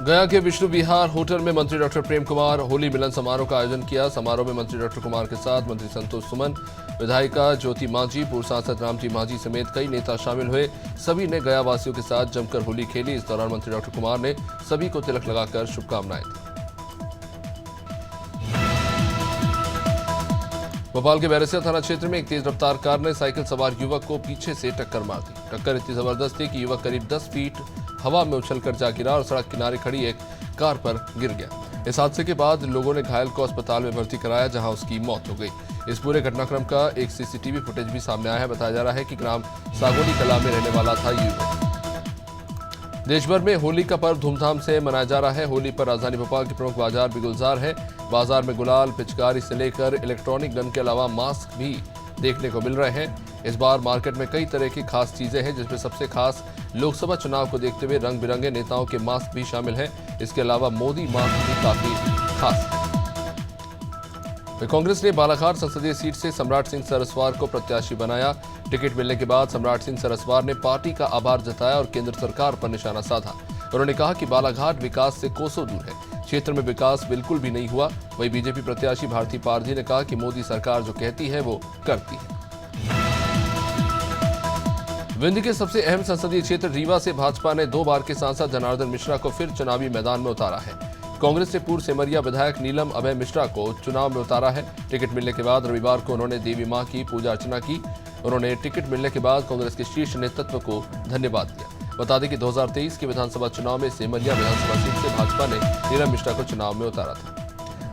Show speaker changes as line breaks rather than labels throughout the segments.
गया के विष्णु विहार होटल में मंत्री डॉक्टर प्रेम कुमार होली मिलन समारोह का आयोजन किया। समारोह में मंत्री डॉक्टर कुमार के साथ मंत्री संतोष सुमन, विधायिका ज्योति मांझी, पूर्व सांसद रामजी मांझी समेत कई नेता शामिल हुए। सभी ने गया वासियों के साथ जमकर होली खेली। इस दौरान मंत्री डॉक्टर कुमार ने सभी को तिलक लगाकर शुभकामनाएं दी। भोपाल के बैरसिया थाना क्षेत्र में एक तेज रफ्तार कार ने साइकिल सवार युवक को पीछे से टक्कर मार दी। टक्कर इतनी जबरदस्त थी कि युवक करीब 10 फीट हवा में उछलकर जा गिरा और सड़क किनारे खड़ी एक कार पर गिर गया। इस हादसे के बाद लोगों ने घायल को अस्पताल में भर्ती कराया, जहां उसकी मौत हो गई। इस पूरे घटनाक्रम का एक सीसीटीवी फुटेज भी सामने आया है। बताया जा रहा है कि ग्राम सागोली कला में रहने वाला था युवक। देश भर में होली का पर्व धूमधाम से मनाया जा रहा है। होली पर राजधानी भोपाल के प्रमुख बाजार भी गुलजार है। बाजार में गुलाल, पिचकारी से लेकर इलेक्ट्रॉनिक गन के अलावा मास्क भी देखने को मिल रहे हैं। इस बार मार्केट में कई तरह की खास चीजें हैं, जिसमें सबसे खास लोकसभा चुनाव को देखते हुए रंग बिरंगे नेताओं के मास्क भी शामिल हैं। इसके अलावा मोदी मास्क भी काफी खास है। कांग्रेस ने बालाघाट संसदीय सीट से सम्राट सिंह सरस्वार को प्रत्याशी बनाया। टिकट मिलने के बाद सम्राट सिंह सरस्वार ने पार्टी का आभार जताया और केंद्र सरकार पर निशाना साधा। उन्होंने कहा कि बालाघाट विकास से कोसों दूर है, क्षेत्र में विकास बिल्कुल भी नहीं हुआ। वहीं बीजेपी प्रत्याशी भारती पारधी ने कहा कि मोदी सरकार जो कहती है वो करती है। विंध्य के सबसे अहम संसदीय क्षेत्र रीवा से भाजपा ने 2 बार के सांसद जनार्दन मिश्रा को फिर चुनावी मैदान में उतारा है। कांग्रेस ने पूर्व सेमरिया विधायक नीलम अभय मिश्रा को चुनाव में उतारा है। टिकट मिलने के बाद रविवार को उन्होंने देवी मां की पूजा अर्चना की। उन्होंने टिकट मिलने के बाद कांग्रेस के शीर्ष नेतृत्व को धन्यवाद दिया। बता दें कि 2023 के विधानसभा चुनाव में सेमरिया विधानसभा सीट से भाजपा ने नीलम मिश्रा को चुनाव में उतारा था।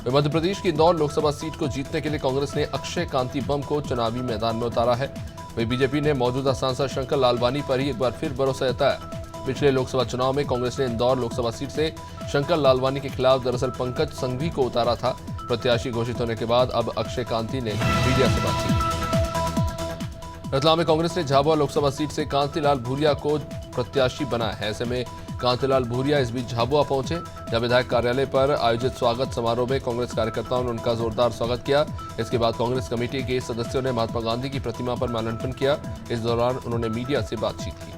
मध्य प्रदेश की इंदौर लोकसभा सीट को जीतने के लिए कांग्रेस ने अक्षय कांति बम को चुनावी मैदान में उतारा है। वहीं बीजेपी ने मौजूदा सांसद शंकर लालवानी पर ही एक बार फिर भरोसा जताया। पिछले लोकसभा चुनाव में कांग्रेस ने इंदौर लोकसभा सीट से शंकर लालवानी के खिलाफ दरअसल पंकज संघवी को उतारा था। प्रत्याशी घोषित होने के बाद अब अक्षय कांति ने मीडिया से बातचीत। रतलाम में कांग्रेस ने झाबुआ लोकसभा सीट से कांतिलाल भूरिया को प्रत्याशी बनाया है। ऐसे में कांतिलाल भूरिया इस बीच झाबुआ पहुंचे, जहां विधायक कार्यालय पर आयोजित स्वागत समारोह में कांग्रेस कार्यकर्ताओं ने उनका जोरदार स्वागत किया। इसके बाद कांग्रेस कमेटी के सदस्यों ने महात्मा गांधी की प्रतिमा पर माल्यार्पण किया। इस दौरान उन्होंने मीडिया से बातचीत की।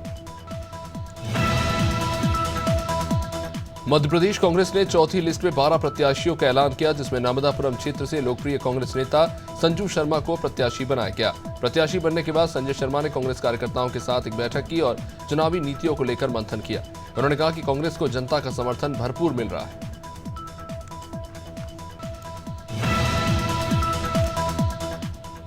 मध्य प्रदेश कांग्रेस ने चौथी लिस्ट में 12 प्रत्याशियों का ऐलान किया, जिसमें नर्मदापुरम क्षेत्र से लोकप्रिय कांग्रेस नेता संजू शर्मा को प्रत्याशी बनाया गया। प्रत्याशी बनने के बाद संजय शर्मा ने कांग्रेस कार्यकर्ताओं के साथ एक बैठक की और चुनावी नीतियों को लेकर मंथन किया। उन्होंने कहा कि कांग्रेस को जनता का समर्थन भरपूर मिल रहा है।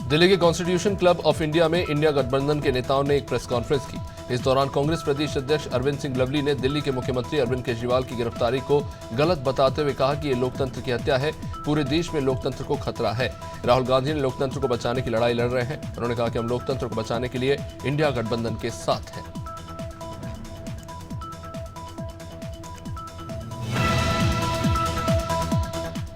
दिल्ली के कॉन्स्टिट्यूशन क्लब ऑफ इंडिया में इंडिया गठबंधन के नेताओं ने एक प्रेस कॉन्फ्रेंस की। इस दौरान कांग्रेस प्रदेश अध्यक्ष अरविंद सिंह लवली ने दिल्ली के मुख्यमंत्री अरविंद केजरीवाल की गिरफ्तारी को गलत बताते हुए कहा कि ये लोकतंत्र की हत्या है। पूरे देश में लोकतंत्र को खतरा है। राहुल गांधी ने लोकतंत्र को बचाने की लड़ाई लड़ रहे हैं। उन्होंने कहा कि हम लोकतंत्र को बचाने के लिए इंडिया गठबंधन के साथ हैं।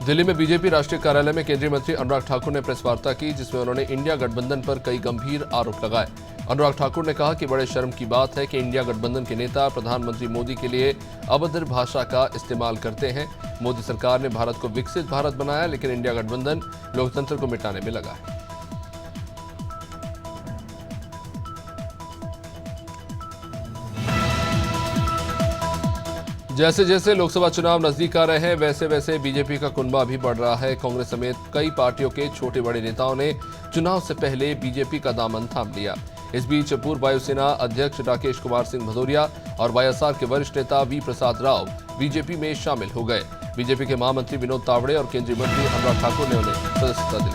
दिल्ली में बीजेपी राष्ट्रीय कार्यालय में केंद्रीय मंत्री अनुराग ठाकुर ने प्रेस वार्ता की, जिसमें उन्होंने इंडिया गठबंधन पर कई गंभीर आरोप लगाए। अनुराग ठाकुर ने कहा कि बड़े शर्म की बात है कि इंडिया गठबंधन के नेता प्रधानमंत्री मोदी के लिए अभद्र भाषा का इस्तेमाल करते हैं। मोदी सरकार ने भारत को विकसित भारत बनाया, लेकिन इंडिया गठबंधन लोकतंत्र को मिटाने में लगा है। जैसे जैसे लोकसभा चुनाव नजदीक आ रहे हैं, वैसे वैसे बीजेपी का कुनबा भी बढ़ रहा है। कांग्रेस समेत कई पार्टियों के छोटे बड़े नेताओं ने चुनाव से पहले बीजेपी का दामन थाम लिया। इस बीच पूर्व वायुसेना अध्यक्ष राकेश कुमार सिंह भदौरिया और वाईएसआर के वरिष्ठ नेता वी प्रसाद राव बीजेपी में शामिल हो गए। बीजेपी के महामंत्री विनोद तावड़े और केंद्रीय मंत्री अनुराग ठाकुर ने उन्हें सदस्यता दी।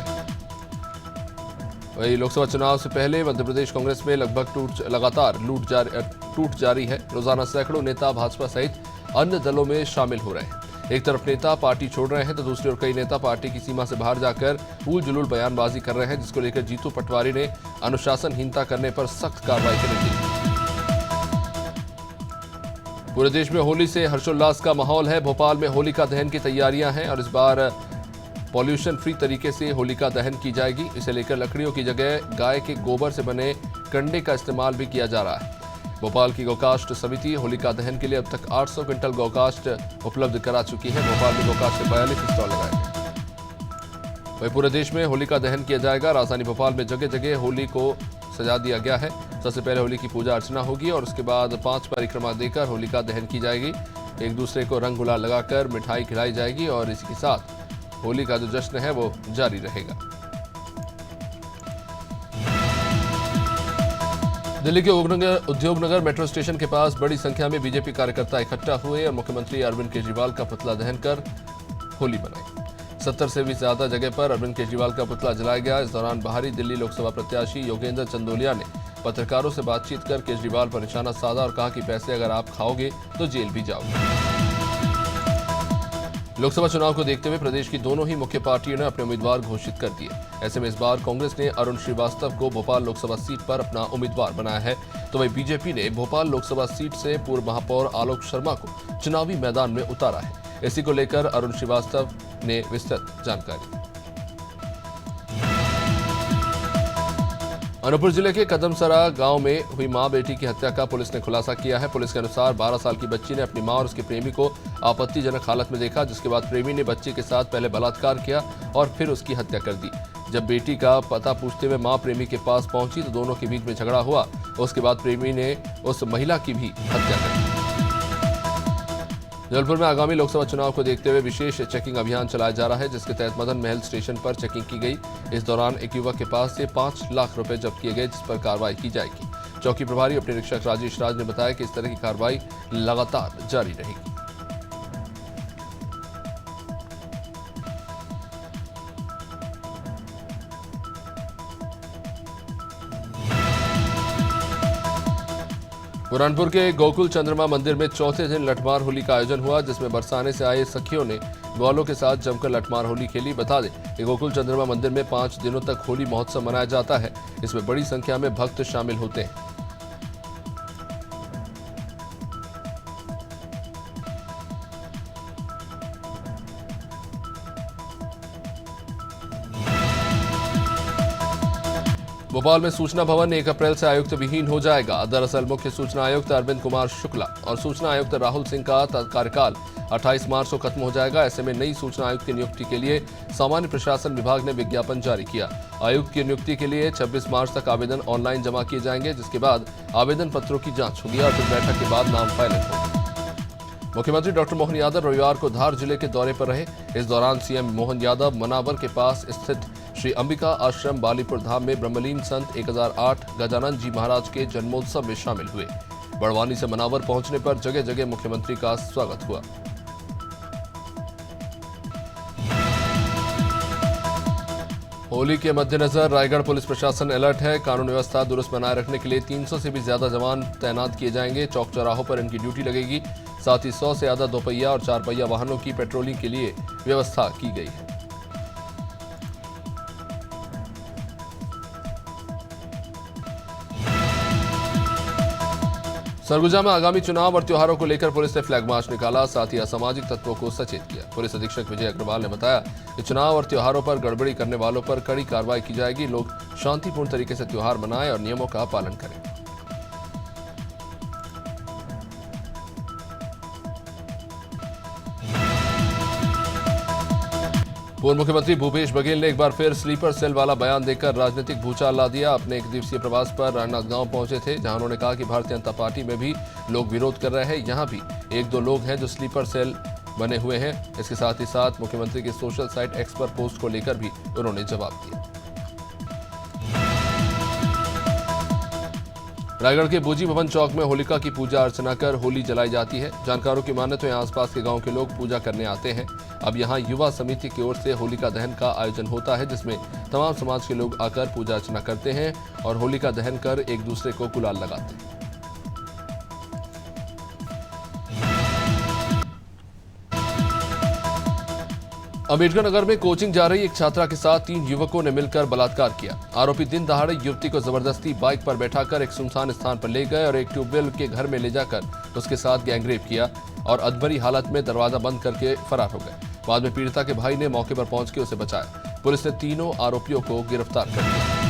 वही लोकसभा चुनाव से पहले मध्य प्रदेश कांग्रेस में लगभग लगातार टूट जारी है। रोजाना सैकड़ों नेता भाजपा सहित अन्य दलों में शामिल हो रहे हैं। एक तरफ नेता पार्टी छोड़ रहे हैं, तो दूसरी ओर कई नेता पार्टी की सीमा से बाहर जाकर उल जुलूल बयानबाजी कर रहे हैं, जिसको लेकर जीतू पटवारी ने अनुशासनहीनता करने पर सख्त कार्रवाई करने दी। पूरे देश में होली से हर्षोल्लास का माहौल है। भोपाल में होलिका दहन की तैयारियां हैं और इस बार पॉल्यूशन फ्री तरीके से होलिका दहन की जाएगी। इसे लेकर लकड़ियों की जगह गाय के गोबर से बने कंडे का इस्तेमाल भी किया जा रहा है। भोपाल की गौकाष्ठ समिति होलिका दहन के लिए अब तक 800 क्विंटल गौकाष्ठ उपलब्ध करा चुकी है। भोपाल में गौकाष्ठ के 42 स्टॉल लगाए गए। वहीं पूरे देश में होलिका दहन किया जाएगा। राजधानी भोपाल में जगह जगह होली को सजा दिया गया है। सबसे पहले होली की पूजा अर्चना होगी और उसके बाद 5 परिक्रमा देकर होलिका दहन की जाएगी। एक दूसरे को रंग गुलाल लगाकर मिठाई खिलाई जाएगी और इसी के साथ होली का जो जश्न है वो जारी रहेगा। दिल्ली के उद्योगनगर मेट्रो स्टेशन के पास बड़ी संख्या में बीजेपी कार्यकर्ता इकट्ठा हुए और मुख्यमंत्री अरविंद केजरीवाल का पुतला दहन कर होली मनाई। 70 से भी ज्यादा जगह पर अरविंद केजरीवाल का पुतला जलाया गया। इस दौरान बाहरी दिल्ली लोकसभा प्रत्याशी योगेंद्र चंदोलिया ने पत्रकारों से बातचीत कर केजरीवाल पर निशाना साधा और कहा कि पैसे अगर आप खाओगे तो जेल भी जाओगे। लोकसभा चुनाव को देखते हुए प्रदेश की दोनों ही मुख्य पार्टियों ने अपने उम्मीदवार घोषित कर दिए। ऐसे में इस बार कांग्रेस ने अरुण श्रीवास्तव को भोपाल लोकसभा सीट पर अपना उम्मीदवार बनाया है, तो वहीं बीजेपी ने भोपाल लोकसभा सीट से पूर्व महापौर आलोक शर्मा को चुनावी मैदान में उतारा है। इसी को लेकर अरुण श्रीवास्तव ने विस्तृत जानकारी दी। अनूपपुर जिले के कदमसरा गांव में हुई मां बेटी की हत्या का पुलिस ने खुलासा किया है। पुलिस के अनुसार 12 साल की बच्ची ने अपनी मां और उसके प्रेमी को आपत्तिजनक हालत में देखा, जिसके बाद प्रेमी ने बच्ची के साथ पहले बलात्कार किया और फिर उसकी हत्या कर दी। जब बेटी का पता पूछते हुए मां प्रेमी के पास पहुंची तो दोनों के बीच में झगड़ा हुआ। उसके बाद प्रेमी ने उस महिला की भी हत्या कर दी। जबलपुर में आगामी लोकसभा चुनाव को देखते हुए विशेष चेकिंग अभियान चलाया जा रहा है, जिसके तहत मदन महल स्टेशन पर चेकिंग की गई। इस दौरान एक युवक के पास से 5 लाख रुपए जब्त किए गए, जिस पर कार्रवाई की जाएगी। चौकी प्रभारी अपने निरीक्षक राजेश राज ने बताया कि इस तरह की कार्रवाई लगातार जारी रहेगी। बुरहानपुर के गोकुल चंद्रमा मंदिर में चौथे दिन लठमार होली का आयोजन हुआ, जिसमें बरसाने से आए सखियों ने ग्वालों के साथ जमकर लठमार होली खेली। बता दें कि गोकुल चंद्रमा मंदिर में 5 दिनों तक होली महोत्सव मनाया जाता है। इसमें बड़ी संख्या में भक्त शामिल होते हैं। भोपाल में सूचना भवन 1 अप्रैल से आयुक्त विहीन हो जाएगा। दरअसल मुख्य सूचना आयुक्त अरविंद कुमार शुक्ला और सूचना आयुक्त राहुल सिंह का कार्यकाल 28 मार्च को खत्म हो जाएगा। ऐसे में नई सूचना आयुक्त की नियुक्ति के लिए सामान्य प्रशासन विभाग ने विज्ञापन जारी किया। आयुक्त की नियुक्ति के लिए 26 मार्च तक आवेदन ऑनलाइन जमा किए जाएंगे, जिसके बाद आवेदन पत्रों की जांच होगी और फिर बैठक के बाद नाम फाइनल होगा। मुख्यमंत्री डॉक्टर मोहन यादव रविवार को धार जिले के दौरे पर रहे। इस दौरान सीएम मोहन यादव मनावर के पास स्थित श्री अंबिका आश्रम बालीपुर धाम में ब्रह्मलीन संत 1008 गजानन जी महाराज के जन्मोत्सव में शामिल हुए। बड़वानी से मनावर पहुंचने पर जगह जगह मुख्यमंत्री का स्वागत हुआ। होली के मद्देनजर रायगढ़ पुलिस प्रशासन अलर्ट है। कानून व्यवस्था दुरुस्त बनाए रखने के लिए 300 से भी ज्यादा जवान तैनात किए जाएंगे। चौक चौराहों पर इनकी ड्यूटी लगेगी। साथ ही 100 से ज्यादा दोपहिया और 4 पहिया वाहनों की पेट्रोलिंग के लिए व्यवस्था की गई है। सरगुजा में आगामी चुनाव और त्योहारों को लेकर पुलिस ने फ्लैग मार्च निकाला। साथ ही असामाजिक तत्वों को सचेत किया। पुलिस अधीक्षक विजय अग्रवाल ने बताया कि चुनाव और त्योहारों पर गड़बड़ी करने वालों पर कड़ी कार्रवाई की जाएगी। लोग शांतिपूर्ण तरीके से त्योहार मनाएं और नियमों का पालन करें। पूर्व मुख्यमंत्री भूपेश बघेल ने एक बार फिर स्लीपर सेल वाला बयान देकर राजनीतिक भूचाल ला दिया। अपने 1 दिवसीय प्रवास पर राजनांदगांव पहुंचे थे, जहां उन्होंने कहा कि भारतीय जनता पार्टी में भी लोग विरोध कर रहे हैं। यहां भी 1-2 लोग हैं जो स्लीपर सेल बने हुए हैं। इसके साथ ही साथ मुख्यमंत्री के सोशल साइट एक्स पर पोस्ट को लेकर भी उन्होंने जवाब दिया। रायगढ़ के बोजी भवन चौक में होलिका की पूजा अर्चना कर होली जलाई जाती है। जानकारों की माने तो यहाँ आसपास के गांव के लोग पूजा करने आते हैं। अब यहाँ युवा समिति की ओर से होलिका दहन का आयोजन होता है, जिसमें तमाम समाज के लोग आकर पूजा अर्चना करते हैं और होलिका दहन कर एक दूसरे को गुलाल लगाते हैं। अम्बेडकर नगर में कोचिंग जा रही एक छात्रा के साथ 3 युवकों ने मिलकर बलात्कार किया। आरोपी दिन दहाड़े युवती को जबरदस्ती बाइक पर बैठाकर एक सुनसान स्थान पर ले गए और एक ट्यूबवेल के घर में ले जाकर उसके साथ गैंगरेप किया और अधमरी हालत में दरवाजा बंद करके फरार हो गए। बाद में पीड़िता के भाई ने मौके पर पहुंच के उसे बचाया। पुलिस ने तीनों आरोपियों को गिरफ्तार कर लिया।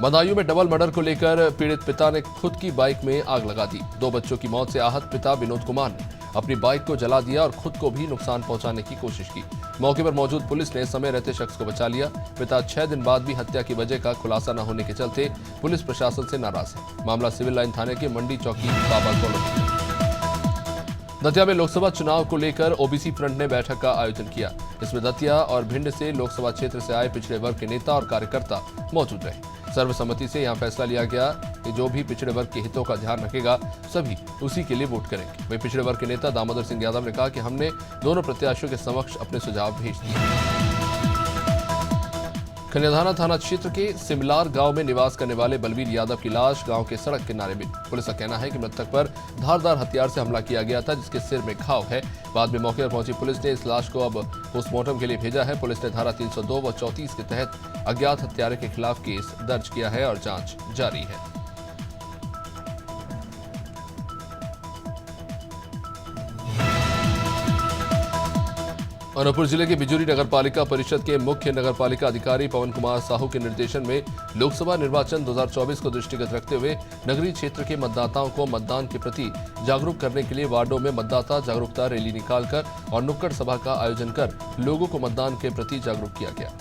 बदायूं में डबल मर्डर को लेकर पीड़ित पिता ने खुद की बाइक में आग लगा दी। 2 बच्चों की मौत से आहत पिता विनोद कुमार ने अपनी बाइक को जला दिया और खुद को भी नुकसान पहुंचाने की कोशिश की। मौके पर मौजूद पुलिस ने समय रहते शख्स को बचा लिया। पिता 6 दिन बाद भी हत्या की वजह का खुलासा न होने के चलते पुलिस प्रशासन से नाराज है। मामला सिविल लाइन थाने के मंडी चौकी बाबा कॉलोनी। दतिया में लोकसभा चुनाव को लेकर ओबीसी फ्रंट ने बैठक का आयोजन किया। इसमें दतिया और भिंड से लोकसभा क्षेत्र से आए पिछड़े वर्ग के नेता और कार्यकर्ता मौजूद रहे। सर्वसम्मति से यहां फैसला लिया गया कि जो भी पिछड़े वर्ग के हितों का ध्यान रखेगा सभी उसी के लिए वोट करेंगे। वहीं पिछड़े वर्ग के नेता दामोदर सिंह यादव ने कहा कि हमने दोनों प्रत्याशियों के समक्ष अपने सुझाव भेज दिए। कन्याधाना थाना क्षेत्र के सिमलार गांव में निवास करने वाले बलवीर यादव की लाश गांव के सड़क किनारे मिली। पुलिस का कहना है कि मृतक पर धारदार हथियार से हमला किया गया था, जिसके सिर में घाव है। बाद में मौके पर पहुंची पुलिस ने इस लाश को अब पोस्टमार्टम के लिए भेजा है। पुलिस ने धारा 302 व 34 के तहत अज्ञात हत्यारे के खिलाफ केस दर्ज किया है और जांच जारी है। अनूपपुर जिले के बिजुरी नगरपालिका परिषद के मुख्य नगरपालिका अधिकारी पवन कुमार साहू के निर्देशन में लोकसभा निर्वाचन 2024 को दृष्टिगत रखते हुए नगरीय क्षेत्र के मतदाताओं को मतदान के प्रति जागरूक करने के लिए वार्डों में मतदाता जागरूकता रैली निकालकर और नुक्कड़ सभा का आयोजन कर लोगों को मतदान के प्रति जागरूक किया गया।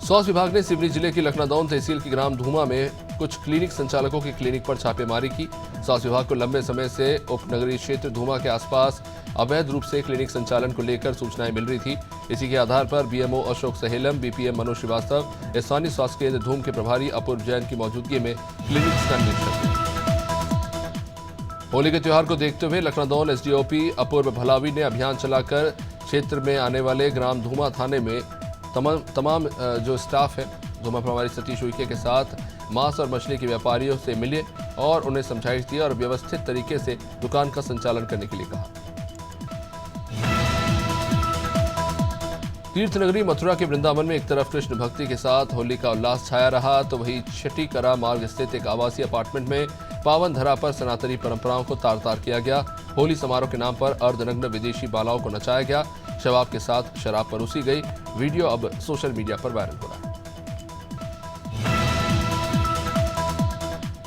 स्वास्थ्य विभाग ने सिवनी जिले की लखनादौन तहसील की ग्राम धूमा में कुछ क्लिनिक संचालकों की क्लिनिक पर छापेमारी की। स्वास्थ्य विभाग को लंबे समय से उपनगरीय क्षेत्र धूमा के आसपास अवैध रूप से क्लिनिक संचालन को लेकर सूचनाएं मिल रही थी। इसी के आधार पर बीएमओ अशोक सहेलम, बीपीएम मनोज श्रीवास्तव, स्थानीय स्वास्थ्य केंद्र धूम के प्रभारी अपूर्व जैन की मौजूदगी में क्लिनिक का निरीक्षण किया। होली के त्योहार को देखते हुए लखनादौन एसडीओपी अपूर्व भलावी ने अभियान चलाकर क्षेत्र में आने वाले ग्राम धूमा थाने में तमाम जो स्टाफ है धूमा प्रभारी सतीश उइके के साथ मांस और मछली के व्यापारियों से मिले और उन्हें समझाइश दी और व्यवस्थित तरीके से दुकान का संचालन करने के लिए कहा। तीर्थनगरी मथुरा के वृंदावन में एक तरफ कृष्ण भक्ति के साथ होली का उल्लास छाया रहा तो वहीं छठीकरा मार्ग स्थित एक आवासीय अपार्टमेंट में पावन धरा पर सनातनी परंपराओं को तार तार किया गया। होली समारोह के नाम पर अर्धनग्न विदेशी बालाओं को नचाया गया। शराब के साथ शराब परोसी गई। वीडियो अब सोशल मीडिया पर वायरल हो रहा है।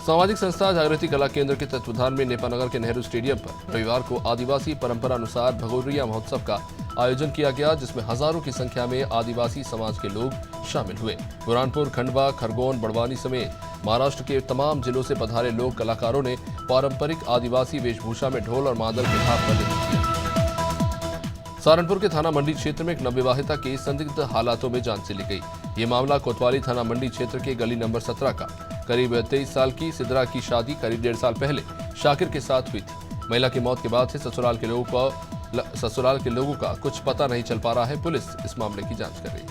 सामाजिक संस्था जागृति कला केंद्र के तत्वाधान में नेपानगर के नेहरू स्टेडियम पर रविवार को आदिवासी परंपरा अनुसार भगोरिया महोत्सव का आयोजन किया गया, जिसमें हजारों की संख्या में आदिवासी समाज के लोग शामिल हुए। बुरहानपुर, खंडवा, खरगोन, बड़वानी समेत महाराष्ट्र के तमाम जिलों से पधारे लोक कलाकारों ने पारंपरिक आदिवासी वेशभूषा में ढोल और मादल के साथ प्रदर्शित किया। सहारनपुर के थाना मंडी क्षेत्र में एक नवविवाहिता की संदिग्ध हालातों में जान से ली गई। ये मामला कोतवाली थाना मंडी क्षेत्र के गली नंबर 17 का करीब 23 साल की सिद्रा की शादी करीब 1.5 साल पहले शाकिर के साथ हुई थी। महिला की मौत के बाद से ससुराल के लोगों का कुछ पता नहीं चल पा रहा है। पुलिस इस मामले की जांच कर रही है।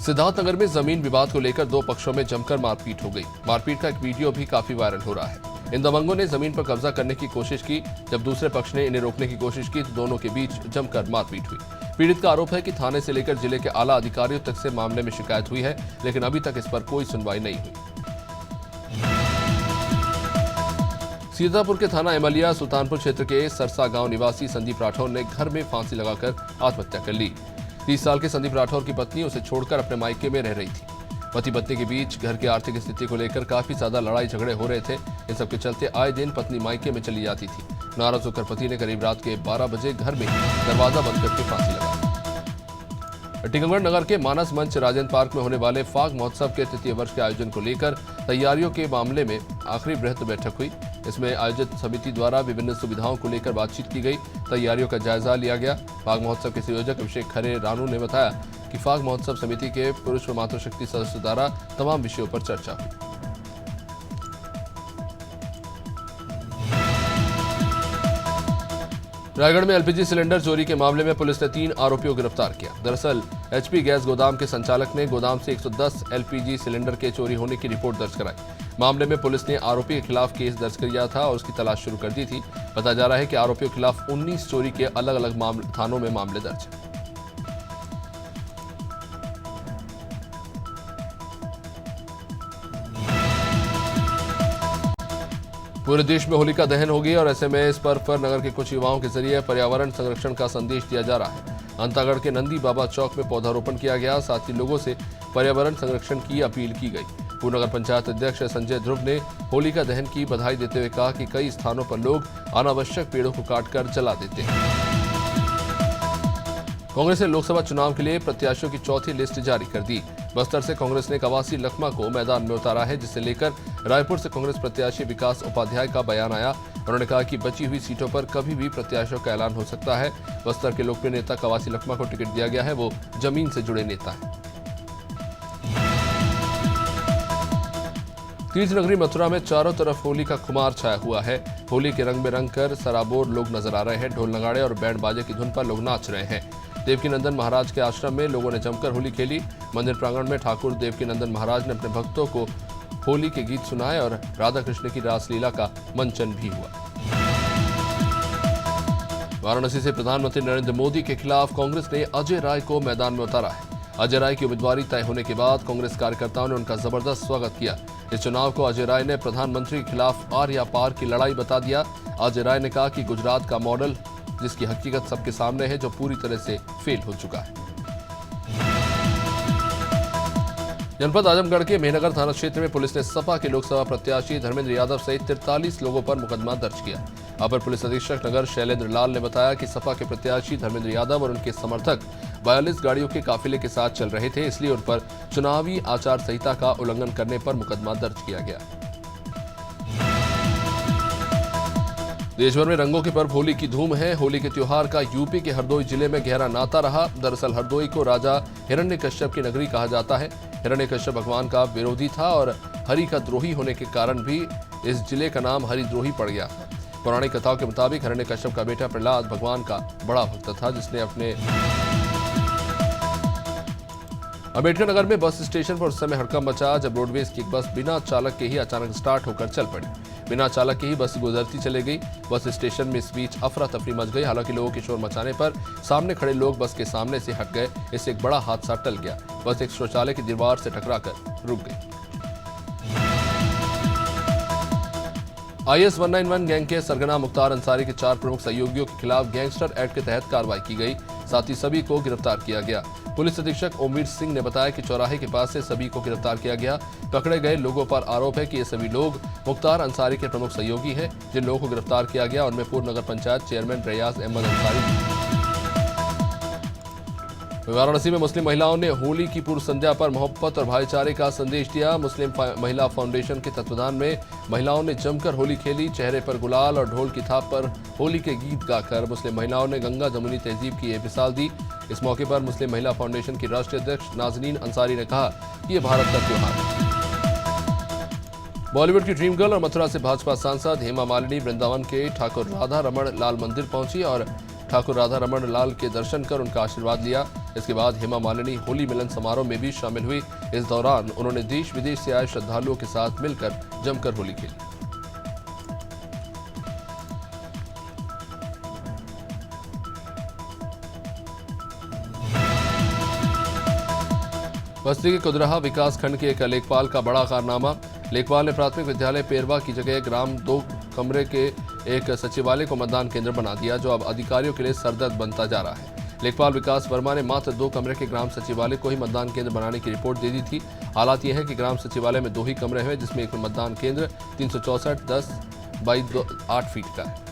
सिद्धार्थनगर में जमीन विवाद को लेकर दो पक्षों में जमकर मारपीट हो गई। मारपीट का एक वीडियो भी काफी वायरल हो रहा है। इन दबंगों ने जमीन पर कब्जा करने की कोशिश की। जब दूसरे पक्ष ने इन्हें रोकने की कोशिश की तो दोनों के बीच जमकर मारपीट हुई। पीड़ित का आरोप है कि थाने से लेकर जिले के आला अधिकारियों तक से मामले में शिकायत हुई है, लेकिन अभी तक इस पर कोई सुनवाई नहीं हुई। सीतापुर के थाना एमलिया सुल्तानपुर क्षेत्र के सरसा गांव निवासी संदीप राठौर ने घर में फांसी लगाकर आत्महत्या कर ली। 30 साल के संदीप राठौर की पत्नी उसे छोड़कर अपने मायके में रह रही थी। पति पत्नी के बीच घर की आर्थिक स्थिति को लेकर काफी ज्यादा लड़ाई झगड़े हो रहे थे। इन सबके चलते आए दिन पत्नी मायके में चली जाती थी। नाराज होकर पति ने करीब रात के 12 बजे घर में दरवाजा बंद करके फांसी लगाई। टीकमगढ़ नगर के मानस मंच राजेंद्र पार्क में होने वाले फाग महोत्सव के तृतीय वर्ष के आयोजन को लेकर तैयारियों के मामले में आखिरी बृहद बैठक हुई। इसमें आयोजित समिति द्वारा विभिन्न सुविधाओं को लेकर बातचीत की गई। तैयारियों का जायजा लिया गया। फाग महोत्सव के संयोजक अभिषेक खरे रानू ने बताया कि फाग महोत्सव समिति के पुरुष व मातृशक्ति सदस्यों द्वारा तमाम विषयों पर चर्चा हुई। रायगढ़ में एलपीजी सिलेंडर चोरी के मामले में पुलिस ने 3 आरोपियों को गिरफ्तार किया। दरअसल एचपी गैस गोदाम के संचालक ने गोदाम से 110 एलपीजी सिलेंडर के चोरी होने की रिपोर्ट दर्ज कराई। मामले में पुलिस ने आरोपी के खिलाफ केस दर्ज किया था और उसकी तलाश शुरू कर दी थी। बताया जा रहा है कि आरोपियों के खिलाफ 19 चोरी के अलग अलग थानों में मामले दर्ज हैं। पूरे देश में होलिका दहन होगी और ऐसे में इस पर्व पर नगर के कुछ युवाओं के जरिए पर्यावरण संरक्षण का संदेश दिया जा रहा है। अंतागढ़ के नंदी बाबा चौक में पौधारोपण किया गया। साथ ही लोगों से पर्यावरण संरक्षण की अपील की गई। पूर्व नगर पंचायत अध्यक्ष संजय ध्रुव ने होलिका दहन की बधाई देते हुए कहा कि कई स्थानों पर लोग अनावश्यक पेड़ों को काटकर जला देते हैं। कांग्रेस ने लोकसभा चुनाव के लिए प्रत्याशियों की चौथी लिस्ट जारी कर दी। बस्तर से कांग्रेस ने कवासी लखमा को मैदान में उतारा है, जिसे लेकर रायपुर से कांग्रेस प्रत्याशी विकास उपाध्याय का बयान आया। उन्होंने कहा कि बची हुई सीटों पर कभी भी प्रत्याशियों का ऐलान हो सकता है। बस्तर के लोकप्रिय नेता कवासी लखमा को टिकट दिया गया है, वो जमीन से जुड़े नेता है। तीर्थ नगरी मथुरा में चारों तरफ होली का खुमार छाया हुआ है। होली के रंग में रंग कर सराबोर लोग नजर आ रहे हैं। ढोल नगाड़े और बैंड बाजे की धुन पर लोग नाच रहे हैं। देवकीनंदन महाराज के आश्रम में लोगों ने जमकर होली खेली। मंदिर प्रांगण में ठाकुर देवकीनंदन महाराज ने अपने भक्तों को होली के गीत सुनाए और राधा कृष्ण की रासलीला का मंचन भी हुआ। वाराणसी से प्रधानमंत्री नरेंद्र मोदी के खिलाफ कांग्रेस ने अजय राय को मैदान में उतारा है। अजय राय की उम्मीदवारी तय होने के बाद कांग्रेस कार्यकर्ताओं ने उनका जबरदस्त स्वागत किया। इस चुनाव को अजय राय ने प्रधानमंत्री के खिलाफ आर या पार की लड़ाई बता दिया। अजय राय ने कहा कि गुजरात का मॉडल, जिसकी हकीकत सबके सामने है, जो पूरी तरह से फेल हो चुका है। जनपद आजमगढ़ के मेहनगर थाना क्षेत्र में पुलिस ने सपा के लोकसभा प्रत्याशी धर्मेंद्र यादव सहित 43 लोगों पर मुकदमा दर्ज किया। अपर पुलिस अधीक्षक नगर शैलेंद्र लाल ने बताया कि सपा के प्रत्याशी धर्मेंद्र यादव और उनके समर्थक 42 गाड़ियों के काफिले के साथ चल रहे थे, इसलिए उन पर चुनावी आचार संहिता का उल्लंघन करने पर मुकदमा दर्ज किया गया। देश भर में रंगों के पर्व होली की धूम है। होली के त्योहार का यूपी के हरदोई जिले में गहरा नाता रहा। दरअसल हरदोई को राजा हिरण्यकश्यप की नगरी कहा जाता है। हिरण्यकश्यप भगवान का विरोधी था और हरि का द्रोही होने के कारण भी इस जिले का नाम हरिद्रोही पड़ गया। पौराणिक कथाओं के मुताबिक हिरण्यकश्यप का बेटा प्रहलाद भगवान का बड़ा भक्त था, जिसने अपने अम्बेडकर नगर में बस स्टेशन पर उस समय हड़कंप मचा जब रोडवेज की एक बस बिना चालक के ही अचानक स्टार्ट होकर चल पड़ी। बिना चालक के ही बस गुजरती चली गई। बस स्टेशन में इस बीच अफरा तफरी मच गई। हालांकि लोगों के शोर मचाने पर सामने खड़े लोग बस के सामने से हट गए। इससे एक बड़ा हादसा टल गया। बस एक शौचालय की दीवार से टकराकर रुक गई। IS 191 गैंग के सरगना मुख्तार अंसारी के 4 प्रमुख सहयोगियों के खिलाफ गैंगस्टर एक्ट के तहत कार्रवाई की गई। साथ ही सभी को गिरफ्तार किया गया। पुलिस अधीक्षक ओमीर सिंह ने बताया कि चौराहे के पास से सभी को गिरफ्तार किया गया। पकड़े गए लोगों पर आरोप है कि ये सभी लोग मुख्तार अंसारी के प्रमुख सहयोगी हैं। जिन लोगों को गिरफ्तार किया गया उनमें पूर्व नगर पंचायत चेयरमैन रियाज अहमद अंसारी। वाराणसी में मुस्लिम महिलाओं ने होली की पूर्व संध्या पर मोहब्बत और भाईचारे का संदेश दिया। मुस्लिम महिला फाउंडेशन के तत्वाधान में महिलाओं ने जमकर होली खेली। चेहरे पर गुलाल और ढोल की थाप पर होली के गीत गाकर मुस्लिम महिलाओं ने गंगा जमुनी तहजीब की मिसाल दी। इस मौके पर मुस्लिम महिला फाउंडेशन की राष्ट्रीय अध्यक्ष नाजनीन अंसारी ने कहा कि ये भारत का त्योहार है। बॉलीवुड की ड्रीम गर्ल और मथुरा से भाजपा सांसद हेमा मालिनी वृंदावन के ठाकुर राधा रमण लाल मंदिर पहुंची और ठाकुर राधा रमण लाल के दर्शन कर उनका आशीर्वाद लिया। इसके बाद हेमा मालिनी होली मिलन समारोह में भी शामिल हुई। इस दौरान उन्होंने देश विदेश से आए श्रद्धालुओं के साथ मिलकर जमकर होली खेली। बस्ती के कुदरहा विकास खंड के एक लेखपाल का बड़ा कारनामा। लेखपाल ने प्राथमिक विद्यालय पेरवा की जगह ग्राम 2 कमरे के एक सचिवालय को मतदान केंद्र बना दिया, जो अब अधिकारियों के लिए सरदर्द बनता जा रहा है। लेखपाल विकास वर्मा ने मात्र 2 कमरे के ग्राम सचिवालय को ही मतदान केंद्र बनाने की रिपोर्ट दे दी थी। हालात यह है कि ग्राम सचिवालय में 2 ही कमरे हैं, जिसमें एक मतदान केंद्र 364 10 बाई 8 फीट का है।